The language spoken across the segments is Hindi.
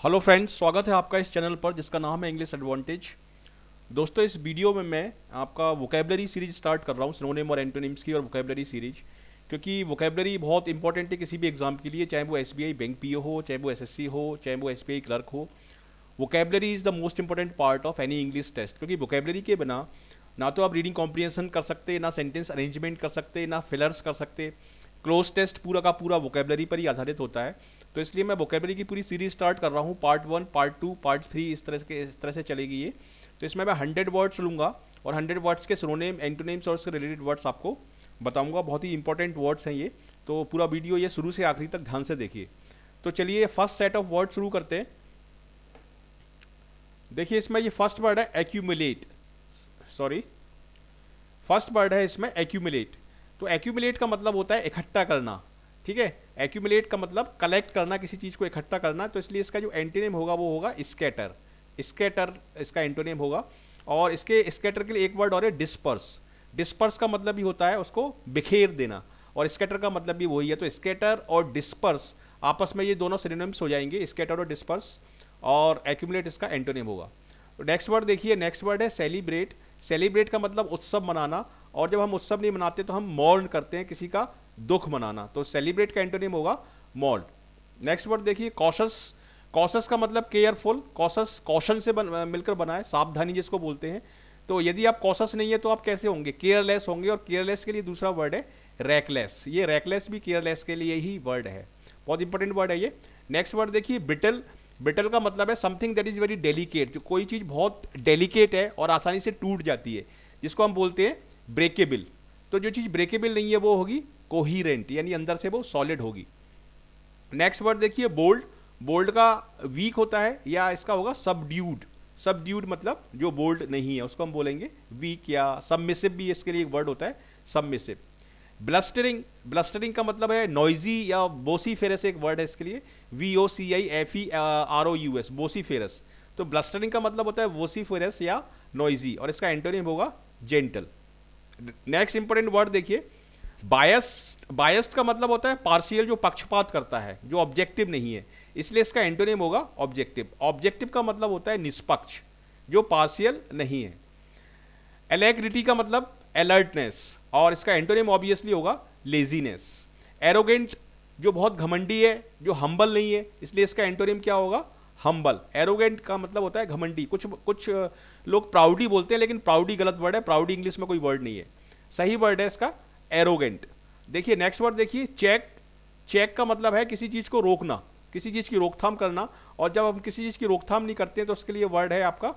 हेलो फ्रेंड्स, स्वागत है आपका इस चैनल पर जिसका नाम है इंग्लिश एडवांटेज। दोस्तों, इस वीडियो में मैं आपका वोकेबलरी सीरीज स्टार्ट कर रहा हूँ, सिनोनिम और एंटोनिम्स की और वोकेबलरी सीरीज। क्योंकि वोकेबलरी बहुत इंपॉर्टेंट है किसी भी एग्जाम के लिए, चाहे वो एसबीआई बैंक पीओ हो, चाहे वो एसएससी हो, चाहे वो एसबीआई क्लर्क हो। Vocabulary is the most important part of any English test. क्योंकि वोकेबलरी के बिना ना तो आप रीडिंग कॉम्प्रिहेंशन कर सकते, ना सेंटेंस अरेंजमेंट कर सकते, ना फिलर्स कर सकते। क्लोज टेस्ट पूरा का पूरा वोकेबलरी पर ही आधारित होता है। तो इसलिए मैं वोकेबलरी की पूरी सीरीज स्टार्ट कर रहा हूँ। पार्ट 1, पार्ट 2, पार्ट 3 इस तरह से चलेगी ये। तो इसमें मैं 100 वर्ड्स लूँगा और 100 वर्ड्स के सिनोनिम, एंटोनिम्स और उसके रिलेटेड वर्ड्स आपको बताऊँगा। बहुत ही इंपॉर्टेंट वर्ड्स हैं ये। तो पूरा वीडियो ये शुरू से आखिरी तक ध्यान से देखिए। तो चलिए फर्स्ट सेट ऑफ वर्ड शुरू करते हैं। देखिए, इसमें ये फर्स्ट वर्ड है एक्यूमुलेट। सॉरी, फर्स्ट वर्ड है इसमें एक्यूमुलेट। तो एक्यूमुलेट का मतलब होता है इकट्ठा करना। ठीक है, एक्यूमुलेट का मतलब कलेक्ट करना, किसी चीज को इकट्ठा करना। तो इसलिए इसका जो एंटोनिम होगा वो होगा स्कैटर। स्कैटर इसका एंटोनिम होगा। और इसके स्कैटर के लिए एक वर्ड और है डिस्पर्स। डिस्पर्स का मतलब भी होता है उसको बिखेर देना, और स्कैटर का मतलब भी वही है। तो स्कैटर और डिस्पर्स आपस में ये दोनों सिनोनिम्स हो जाएंगे, स्कैटर और डिस्पर्स। और एक्यूमुलेट इसका एंटोनिम होगा। तो नेक्स्ट वर्ड देखिए, नेक्स्ट वर्ड है सेलिब्रेट। सेलिब्रेट का मतलब उत्सव मनाना, और जब हम उत्सव नहीं मनाते तो हम मौर्न करते हैं, किसी का दुख मनाना। तो सेलिब्रेट का एंटोनिम होगा मौर्न। नेक्स्ट वर्ड देखिए कॉशस। कॉशस का मतलब केयरफुल। कॉशस कॉशन से मिलकर बना है, सावधानी जिसको बोलते हैं। तो यदि आप कॉशस नहीं है तो आप कैसे होंगे? केयरलेस होंगे। और केयरलेस के लिए दूसरा वर्ड है रैकलेस। ये रैकलेस भी केयरलेस के लिए ही वर्ड है। बहुत इंपॉर्टेंट वर्ड है ये। नेक्स्ट वर्ड देखिए ब्रिटल। ब्रिटल का मतलब है something that is very delicate. जो कोई चीज बहुत डेलिकेट है और आसानी से टूट जाती है, जिसको हम बोलते हैं ब्रेकेबल। तो जो चीज ब्रेकेबल नहीं है वो होगी कोहीरेंट, यानी अंदर से वो सॉलिड होगी। नेक्स्ट वर्ड देखिए बोल्ड। बोल्ड का वीक होता है, या इसका होगा सबड्यूड। सबड्यूड मतलब जो बोल्ड नहीं है उसको हम बोलेंगे वीक, या सबमिसिव भी इसके लिए एक वर्ड होता है सबमिसिव। ब्लस्टरिंग। ब्लस्टरिंग का मतलब है नॉइजी या बोसीफेरस, एक वर्ड है इसके लिए, VOCIFEROUS, बोसीफेरस। तो ब्लस्टरिंग का मतलब होता है वोसीफेरस या नॉइजी, और इसका एंटोनिम होगा जेंटल। नेक्स्ट इंपॉर्टेंट वर्ड देखिए बायस्ड। बायस्ड का मतलब होता है पार्शियल, जो पक्षपात करता है, जो ऑब्जेक्टिव नहीं है। इसलिए इसका एंटोनिम होगा ऑब्जेक्टिव। ऑब्जेक्टिव का मतलब होता है निष्पक्ष, जो पार्शियल नहीं है। एलेग्रिटी का मतलब अलर्टनेस, और इसका एंटोनिम ऑब्वियसली होगा लेजीनेस। एरोगेंट, जो बहुत घमंडी है, जो हम्बल नहीं है, इसलिए इसका एंटोनिम क्या होगा? हम्बल। एरोगेंट का मतलब होता है घमंडी। कुछ कुछ लोग प्राउडी बोलते हैं, लेकिन प्राउडी गलत वर्ड है। प्राउडी इंग्लिश में कोई वर्ड नहीं है, सही वर्ड है इसका एरोगेंट। देखिए नेक्स्ट वर्ड देखिए चेक। चेक का मतलब है किसी चीज को रोकना, किसी चीज की रोकथाम करना। और जब हम किसी चीज की रोकथाम नहीं करते हैं तो उसके लिए वर्ड है आपका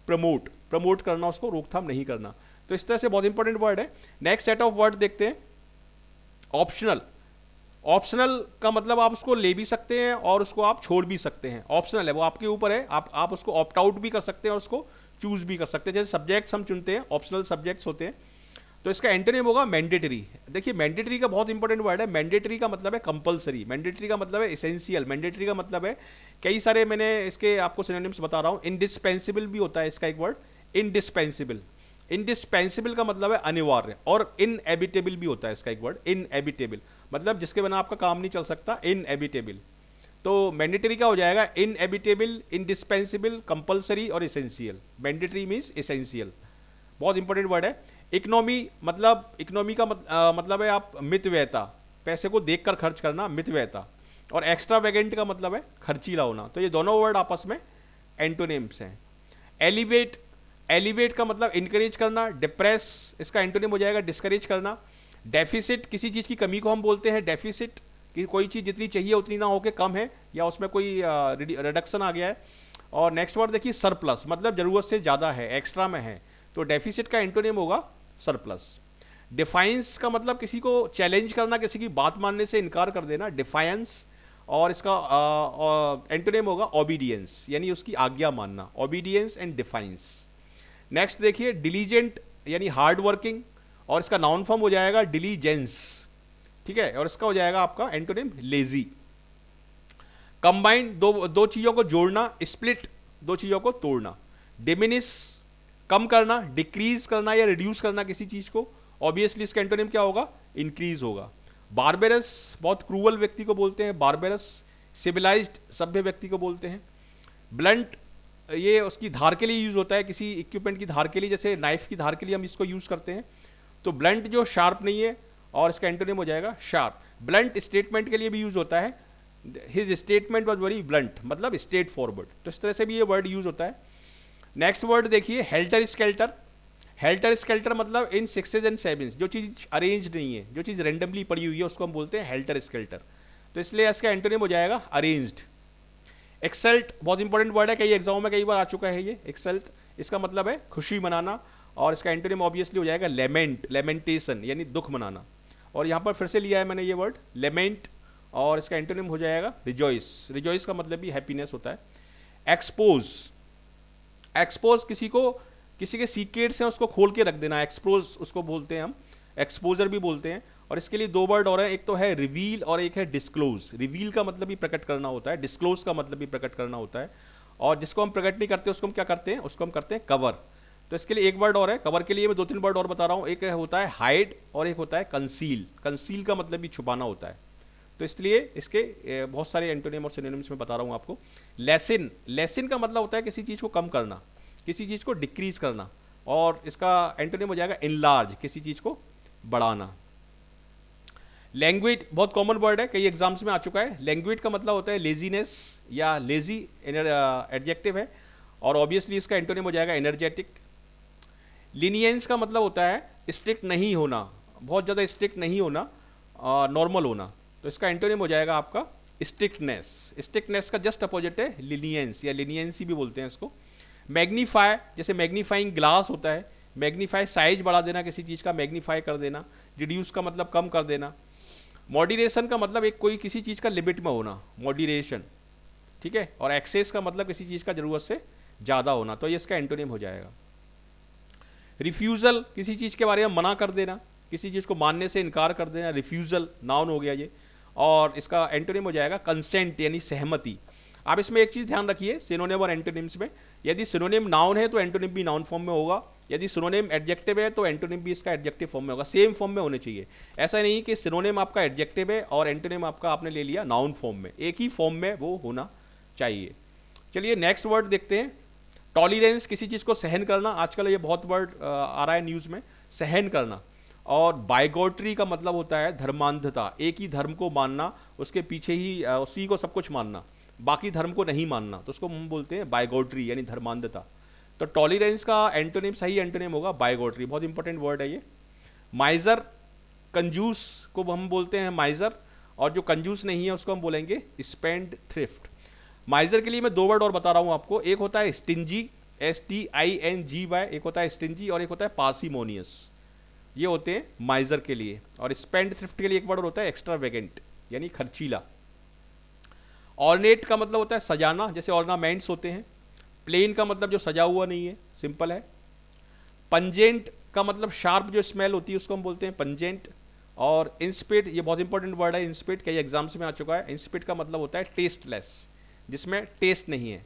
प्रमोट। प्रमोट करना, उसको रोकथाम नहीं करना। तो इस तरह से बहुत इंपॉर्टेंट वर्ड है। नेक्स्ट सेट ऑफ वर्ड देखते हैं ऑप्शनल। ऑप्शनल का मतलब आप उसको ले भी सकते हैं और उसको आप छोड़ भी सकते हैं। ऑप्शनल है, वो आपके ऊपर है। आप उसको ऑप्ट आउट भी कर सकते हैं और उसको चूज भी कर सकते हैं। जैसे सब्जेक्ट्स हम चुनते हैं, ऑप्शनल सब्जेक्ट्स होते हैं। तो इसका एंटोनिम होगा मैंडेटरी। देखिए मैंडेटरी का बहुत इंपॉर्टेंट वर्ड है। मैंडेटरी का मतलब है कंपलसरी। मैंडेटरी का मतलब है एसेंशियल। मैंडेटरी का मतलब है कई सारे, मैंने इसके आपको सिनोनिम्स बता रहा हूं। इंडिस्पेंसिबल भी होता है इसका एक वर्ड, इंडिस्पेंसिबल। इंडिस्पेंसिबल का मतलब है अनिवार्य, और इनएबिटेबल भी होता है इसका एक वर्ड, इनएबिटेबल, मतलब जिसके बिना आपका काम नहीं चल सकता, इनएबिटेबल। तो मैंडेटरी का हो जाएगा इनएबिटेबल, इंडिस्पेंसिबल, कंपलसरी और एसेंशियल। मैंडेटरी मीन्स एसेंशियल, बहुत इंपॉर्टेंट वर्ड है। इकोनॉमी, मतलब इकोनॉमी का मतलब है आप मितव्ययता, पैसे को देखकर खर्च करना, मितव्ययता। और एक्स्ट्रावेगेंट का मतलब है खर्चीला होना। तो ये दोनों वर्ड आपस में एंटोनिम्स हैं। एलिवेट। एलिवेट का मतलब इंकरेज करना। डिप्रेस, इसका एंटोनिम हो जाएगा डिस्करेज करना। डेफिसिट, किसी चीज की कमी को हम बोलते हैं डेफिसिट, कि कोई चीज जितनी चाहिए उतनी ना होके कम है, या उसमें कोई रिडक्शन आ गया है। और नेक्स्ट वर्ड देखिए सरप्लस, मतलब जरूरत से ज्यादा है, एक्स्ट्रा में है। तो डेफिसिट का एंटोनिम होगा सरप्लस। डिफाइंस का मतलब किसी को चैलेंज करना, किसी की बात मानने से इनकार कर देना, डिफाइंस। और इसका एंटोनिम होगा ओबीडियंस, यानी उसकी आज्ञा मानना, ओबीडियंस एंड डिफाइंस। नेक्स्ट देखिए डिलीजेंट, यानी हार्ड वर्किंग, और इसका नाउन फॉर्म हो जाएगा डिलीजेंस। ठीक है, और इसका हो जाएगा आपका एंटोनिम लेजी। कंबाइन, दो चीजों को जोड़ना। स्प्लिट, दो चीजों को तोड़ना। डिमिनिश, कम करना। डिक्रीज करना या रिड्यूस करना किसी चीज को। ऑब्वियसली इसका एंटोनिम क्या होगा? इंक्रीज होगा। बारबेरस, बहुत क्रूअल व्यक्ति को बोलते हैं बारबेरस। सिविलाइज्ड, सभ्य व्यक्ति को बोलते हैं। ब्लंट ये उसकी धार के लिए यूज होता है, किसी इक्विपमेंट की धार के लिए, जैसे नाइफ की धार के लिए हम इसको यूज करते हैं। तो ब्लंट जो शार्प नहीं है, और इसका एंटोनिम हो जाएगा शार्प। ब्लंट स्टेटमेंट के लिए भी यूज होता है, his statement was very blunt, मतलब स्ट्रेट फॉरवर्ड। तो इस तरह से भी ये वर्ड यूज होता है। नेक्स्ट वर्ड देखिए, हेल्टर स्केल्टर। हेल्टर स्केल्टर मतलब इन सिक्सेज एंड सेवंस, जो चीज अरेंज नहीं है, जो चीज रेंडमली पड़ी हुई है, उसको हम बोलते हैं हेल्टर स्केल्टर। तो इसलिए इसका एंटोनिम हो जाएगा अरेंज्ड। एक्सल्ट बहुत इंपॉर्टेंट वर्ड है, कई एग्जाम में कई बार आ चुका है ये एक्सल्ट। इसका मतलब है खुशी मनाना, और इसका एंटोनिम ऑब्वियसली हो जाएगा लेमेंट, लेमेंटेशन यानी दुख मनाना। और यहाँ पर फिर से लिया है मैंने ये वर्ड लेमेंट, और इसका एंटोनिम हो जाएगा रिजॉइस। रिजॉइस का मतलब भी हैप्पीनेस होता है। एक्सपोज, एक्सपोज किसी को, किसी के सीक्रेट्स हैं उसको खोल के रख देना, एक्सपोज उसको बोलते हैं हम, एक्सपोजर भी बोलते हैं। और इसके लिए दो वर्ड और हैं, एक तो है रिवील और एक है डिस्क्लोज। रिवील का मतलब भी प्रकट करना होता है, डिस्क्लोज का मतलब भी प्रकट करना होता है। और जिसको हम प्रकट नहीं करते उसको हम क्या करते हैं, उसको हम करते हैं कवर। तो इसके लिए एक वर्ड और है, कवर के लिए मैं 2-3 वर्ड और बता रहा हूँ। एक होता है हाइड और एक होता है कंसील। कंसील का मतलब भी छुपाना होता है। तो इसलिए इसके बहुत सारे एंटोनिम और सिनोनिम्स में बता रहा हूँ आपको। लेसिन, लेसिन का मतलब होता है किसी चीज़ को कम करना, किसी चीज़ को डिक्रीज करना। और इसका एंटोनिम हो जाएगा इनलार्ज, किसी चीज़ को बढ़ाना। लैंग्वेज बहुत कॉमन वर्ड है, कई एग्जाम्स में आ चुका है। लैंग्वेज का मतलब होता है लेजीनेस या लेजी, एडजेक्टिव है, और ऑब्वियसली इसका एंटोनिम हो जाएगा एनर्जेटिक। लीनियंस का मतलब होता है स्ट्रिक्ट नहीं होना, बहुत ज़्यादा स्ट्रिक्ट नहीं होना, नॉर्मल होना। तो इसका एंटोनिम हो जाएगा आपका स्ट्रिक्टनेस। स्ट्रिक्टनेस का जस्ट अपोजिट है लीनियंस, या लीनियंसी भी बोलते हैं इसको। मैग्नीफाई, जैसे मैग्नीफाइंग ग्लास होता है, मैग्नीफाई साइज बढ़ा देना किसी चीज़ का, मैग्नीफाई कर देना। रिड्यूस का मतलब कम कर देना। मॉडिरेशन का मतलब एक कोई किसी चीज़ का लिमिट में होना, मॉडिरेशन, ठीक है। और एक्सेस का मतलब किसी चीज़ का ज़रूरत से ज़्यादा होना। तो ये इसका एंटोनिम हो जाएगा। रिफ्यूज़ल, किसी चीज़ के बारे में मना कर देना, किसी चीज़ को मानने से इनकार कर देना, रिफ्यूज़ल नाउन हो गया ये। और इसका एंटोनिम हो जाएगा कंसेंट, यानी सहमति। आप इसमें एक चीज़ ध्यान रखिए सिनोनिम और एंटोनिम्स में, यदि सिनोनिम नाउन है तो एंटोनिम भी नाउन फॉर्म में होगा, यदि सिनोनिम एडजेक्टिव है तो एंटोनिम भी इसका एडजेक्टिव फॉर्म में होगा। सेम फॉर्म में होने चाहिए, ऐसा नहीं कि सिनोनिम आपका एडजेक्टिव है और एंटोनिम आपका आपने ले लिया नाउन फॉर्म में, एक ही फॉर्म में वो होना चाहिए। चलिए नेक्स्ट वर्ड देखते हैं, टॉलरेंस, किसी चीज़ को सहन करना। आजकल ये बहुत वर्ड आ रहा है न्यूज़ में, सहन करना। और बाइगोट्री का मतलब होता है धर्मांधता, एक ही धर्म को मानना, उसके पीछे ही उसी को सब कुछ मानना, बाकी धर्म को नहीं मानना। तो उसको हम बोलते हैं बाइगोट्री, यानी धर्मांधता। तो टॉलरेंस का एंटोनिम, सही एंटोनिम होगा बाइगोट्री। बहुत इंपॉर्टेंट वर्ड है ये। माइजर, कंजूस को हम बोलते हैं माइजर, और जो कंजूस नहीं है उसको हम बोलेंगे स्पेंड थ्रिफ्ट। माइजर के लिए मैं दो वर्ड और बता रहा हूं आपको, एक होता है स्टिंजी, STINGY, एक होता है स्टिंजी और एक होता है पार्सिमोनियस। ये होते हैं माइजर के लिए। और स्पेंड थ्रिफ्ट के लिए एक वर्ड होता है एक्स्ट्रावेगेंट, यानी खर्चीला। ऑर्नेट का मतलब होता है सजाना, जैसे ऑर्नामेंट्स होते हैं। प्लेन का मतलब जो सजा हुआ नहीं है, सिंपल है। पंजेंट का मतलब शार्प जो स्मेल होती है उसको हम बोलते हैं पंजेंट। और इंस्पिट, ये बहुत इंपॉर्टेंट वर्ड है इंस्पिट, कई एग्जाम्स में आ चुका है। इंस्पिट का मतलब होता है टेस्टलेस, जिसमें टेस्ट नहीं है।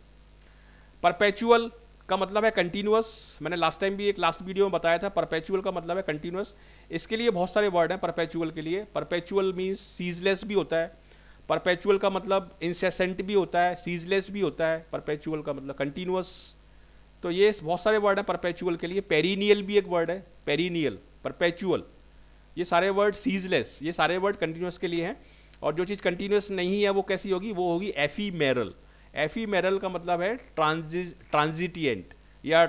परपेचुअल का मतलब है कंटिन्यूअस, मैंने लास्ट टाइम भी एक लास्ट वीडियो में बताया था, परपेचुअल का मतलब है कंटिन्यूअस। इसके लिए बहुत सारे वर्ड हैं परपेचुअल के लिए। परपेचुअल मीन्स सीजलेस भी होता है, परपेचुअल का मतलब इंसेसेंट भी होता है, सीजलेस भी होता है, परपेचुअल का मतलब कंटिन्यूअस। तो ये बहुत सारे वर्ड हैं परपेचुअल के लिए। पेरिनियल भी एक वर्ड है, पेरिनियल, परपेचुअल, ये सारे वर्ड सीजलेस, ये सारे वर्ड कंटिन्यूअस के लिए हैं। और जो चीज़ कंटिन्यूअस नहीं है वो कैसी होगी, वो होगी एफीमेरल। एफीमेरल का मतलब है ट्रांजिटिएंट या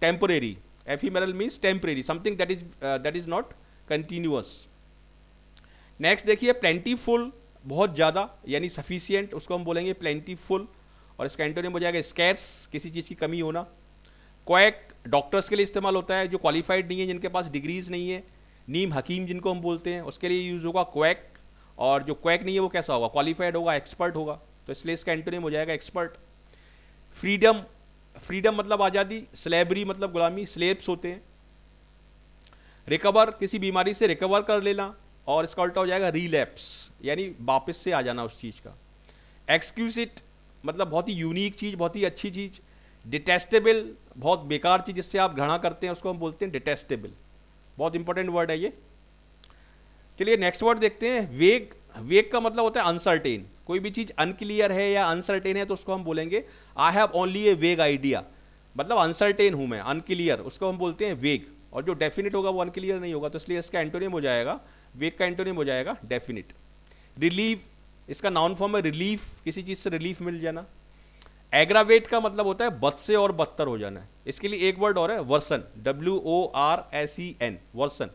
temporary. Ephemeral means temporary, something that is not continuous. Next देखिए प्लेंटीफुल, बहुत ज़्यादा, यानी सफिशिएंट, उसको हम बोलेंगे प्लेंटीफुल। और इसका एंटोनिम हो जाएगा स्कैर्स, किसी चीज़ की कमी होना। क्वैक, डॉक्टर्स के लिए इस्तेमाल होता है जो क्वालिफाइड नहीं है, जिनके पास डिग्रीज नहीं है। नीम हकीम जिनको हम बोलते हैं, उसके लिए यूज होगा क्वैक। और जो क्वैक नहीं है वो कैसा होगा, क्वालिफाइड होगा, एक्सपर्ट होगा। तो इसलिए इसका एंटोनिम हो जाएगा एक्सपर्ट। फ्रीडम, फ्रीडम मतलब आज़ादी। स्लेवरी मतलब गुलामी, स्लेव्स होते हैं। रिकवर, किसी बीमारी से रिकवर कर लेना, और इसका उल्टा हो जाएगा रिलैप्स, यानी वापस से आ जाना उस चीज़ का। एक्सक्यूजिट मतलब बहुत ही यूनिक चीज़, बहुत ही अच्छी चीज़। डिटेस्टेबल, बहुत बेकार चीज़ जिससे आप घृणा करते हैं, उसको हम बोलते हैं डिटेस्टेबल। बहुत इंपॉर्टेंट वर्ड है ये। चलिए नेक्स्ट वर्ड देखते हैं, वेग। वेग का मतलब होता है अनसर्टेन, कोई भी चीज अनक्लियर है या अनसर्टेन है तो उसको हम बोलेंगे आई हैव ओनली ए वेग आइडिया, मतलब अनसर्टेन हूं मैं, अनक्लियर, उसको हम बोलते हैं वेग। और जो डेफिनेट होगा वो अनक्लियर नहीं होगा, तो इसलिए इसका एंटोनिम हो जाएगा, वेग का एंटोनिम हो जाएगा डेफिनेट। रिलीफ, इसका नाउन फॉर्म है रिलीफ, किसी चीज से रिलीफ मिल जाना। एग्रावेट का मतलब होता है बद से और बदतर हो जाना है, इसके लिए एक वर्ड और है वर्सन, WORSEN, वर्सन,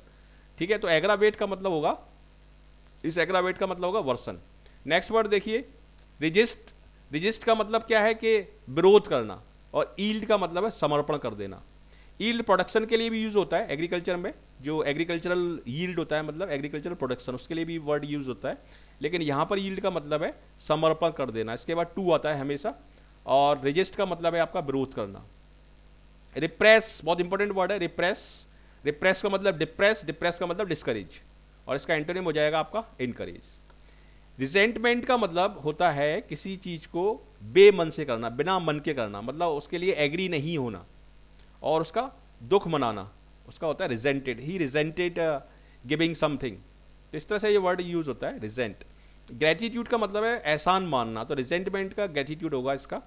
ठीक है। तो एग्रावेट का मतलब होगा, इस एग्रावेट का मतलब होगा वर्सन। नेक्स्ट वर्ड देखिए रिजिस्ट, रिजिस्ट का मतलब क्या है कि विरोध करना, और ईल्ड का मतलब है समर्पण कर देना। ईल्ड प्रोडक्शन के लिए भी यूज होता है एग्रीकल्चर में, जो एग्रीकल्चरल यील्ड होता है मतलब एग्रीकल्चरल प्रोडक्शन, उसके लिए भी वर्ड यूज होता है, लेकिन यहां पर यील्ड का मतलब है समर्पण कर देना, इसके बाद टू आता है हमेशा। और रेजिस्ट का मतलब है आपका विरोध करना। रिप्रेस बहुत इंपॉर्टेंट वर्ड है, रिप्रेस, रिप्रेस का मतलब डिप्रेस, डिप्रेस का मतलब डिस्करेज, और इसका एंटोनिम हो जाएगा आपका इनकरेज। रिजेंटमेंट का मतलब होता है किसी चीज को बेमन से करना, बिना मन के करना, मतलब उसके लिए एग्री नहीं होना और उसका दुख मनाना, उसका होता है रिजेंटेड, ही रिजेंटेड गिविंग समथिंग। तो इस तरह से ये वर्ड यूज होता है रिजेंट। ग्रेटिट्यूड का मतलब है एहसान मानना, तो रिजेंटमेंट का ग्रेटिट्यूड होगा इसका।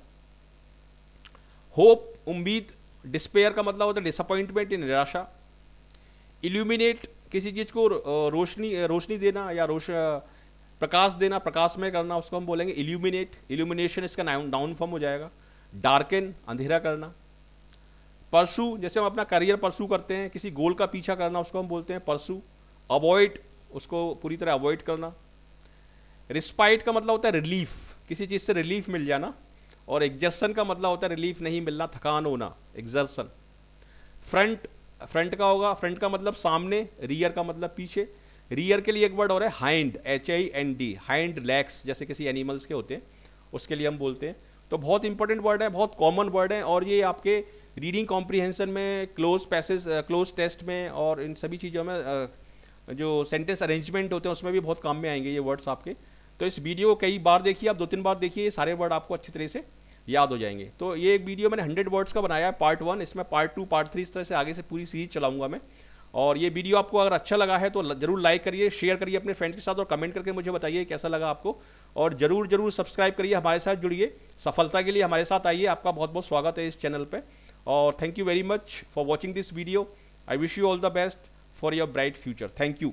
होप उम्मीद, डिस्पेयर का मतलब होता है डिसअपॉइंटमेंट, निराशा। इल्यूमिनेट किसी चीज को रोशनी, रोशनी देना या प्रकाश देना, प्रकाश में करना, उसको हम बोलेंगे इल्यूमिनेट, इल्यूमिनेशन इसका नाउन फॉर्म हो जाएगा। डार्कन अंधेरा करना। परसू, जैसे हम अपना करियर परसू करते हैं, किसी गोल का पीछा करना, उसको हम बोलते हैं परसू। अवॉइड, उसको पूरी तरह अवॉइड करना। रिस्पाइट का मतलब होता है रिलीफ, किसी चीज से रिलीफ मिल जाना, और एग्जर्सन का मतलब होता है रिलीफ नहीं मिलना, थकान होना, एग्जर्सन। फ्रंट, फ्रंट का होगा, फ्रंट का मतलब सामने, रियर का मतलब पीछे। रियर के लिए एक वर्ड और है हाइंड, HIND, हाइंड लेग्स जैसे किसी एनिमल्स के होते हैं, उसके लिए हम बोलते हैं। तो बहुत इंपॉर्टेंट वर्ड है, बहुत कॉमन वर्ड है, और ये आपके रीडिंग कॉम्प्रीहेंशन में, क्लोज पैसेज, क्लोज टेस्ट में, और इन सभी चीज़ों में जो सेंटेंस अरेंजमेंट होते हैं उसमें भी बहुत काम में आएंगे ये वर्ड्स आपके। तो इस वीडियो को कई बार देखिए, आप 2-3 बार देखिए, ये सारे वर्ड आपको अच्छी तरह से याद हो जाएंगे। तो ये एक वीडियो मैंने 100 वर्ड्स का बनाया है, पार्ट 1, इसमें पार्ट 2, पार्ट 3 इस तरह से आगे से पूरी सीरीज चलाऊंगा मैं। और ये वीडियो आपको अगर अच्छा लगा है तो जरूर लाइक करिए, शेयर करिए अपने फ्रेंड के साथ, और कमेंट करके मुझे बताइए कैसा लगा आपको। और जरूर जरूर सब्सक्राइब करिए, हमारे साथ जुड़िए, सफलता के लिए हमारे साथ आइए। आपका बहुत बहुत स्वागत है इस चैनल पे, और thank you very much for watching this video. I wish you all the best for your bright future. Thank you.